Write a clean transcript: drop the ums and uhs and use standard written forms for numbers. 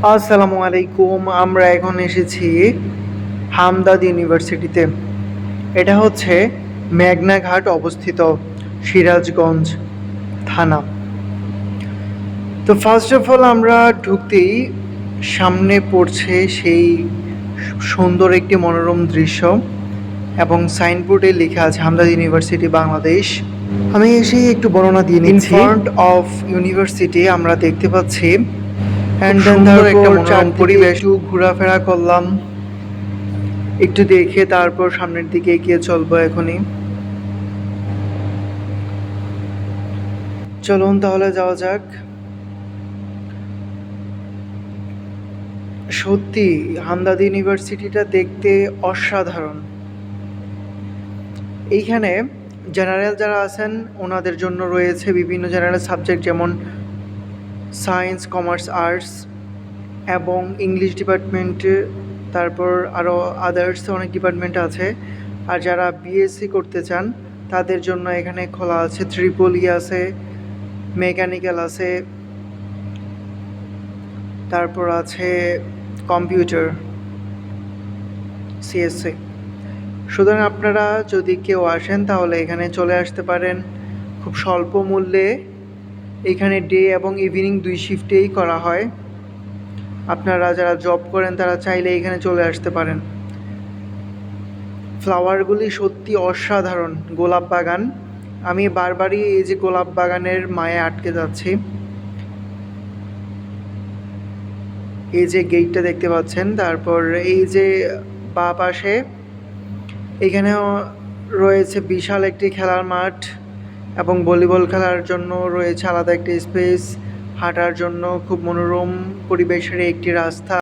আসসালামু আলাইকুম। আমরা এখন এসেছি হামদর্দ ইউনিভার্সিটিতে। এটা হচ্ছে মেঘনা ঘাট অবস্থিত, সিরাজগঞ্জ থানা। তো ফার্স্ট অফ অল আমরা ঢুকতেই সামনে পড়ছে সেই সুন্দর একটি মনোরম দৃশ্য এবং সাইনবোর্ডে লেখা আছে হামদর্দ ইউনিভার্সিটি বাংলাদেশ। আমি এসেই একটু বর্ণনা দিয়ে নিচ্ছি। ইন ফ্রন্ট অফ ইউনিভার্সিটি আমরা দেখতে পাচ্ছি অ্যান্ড দেন সুন্দর একটা তারপর মনোরম চারদিকে পরিবেশ। একটু ঘোরাফেরা করলাম, একটু দেখে তারপর সামনের দিকে এগিয়ে চলবো এখনই। চলুন তাহলে যাওয়া যাক। সত্যি হামদর্দ ইউনিভার্সিটিটা দেখতে অসাধারণ। এইখানে জেনারেল যারা আছেন ওনাদের জন্য রয়েছে বিভিন্ন জেনারেল সাবজেক্ট, যেমন সায়েন্স, কমার্স, আর্টস এবং ইংলিশ ডিপার্টমেন্টে, তারপর আরও আদার্স অনেক ডিপার্টমেন্ট আছে। আর যারা বিএসসি করতে চান তাদের জন্য এখানে খোলা আছে, ট্রিপলি আছে, মেকানিক্যাল আছে, তারপর আছে কম্পিউটার, সিএসসি। সুতরাং আপনারা যদি কেউ আসেন তাহলে এখানে চলে আসতে পারেন খুব স্বল্প মূল্যে। এখানে ডে এবং ইভিনিং দুই শিফটেই করা হয়। আপনারা যারা জব করেন তারা চাইলে এখানে চলে আসতে পারেন। ফ্লাওয়ারগুলি সত্যি অসাধারণ। গোলাপ বাগান, আমি বারবারই এই যে গোলাপ বাগানের মায়ে আটকে যাচ্ছি। এই যে গেটটা দেখতে পাচ্ছেন, তারপর এই যে বাঁ পাশে এখানেও রয়েছে বিশাল একটি খেলার মাঠ এবং ভলিবল খেলার জন্য রয়েছে আলাদা একটি স্পেস, হাঁটার জন্য খুব মনোরম পরিবেশের একটি রাস্তা।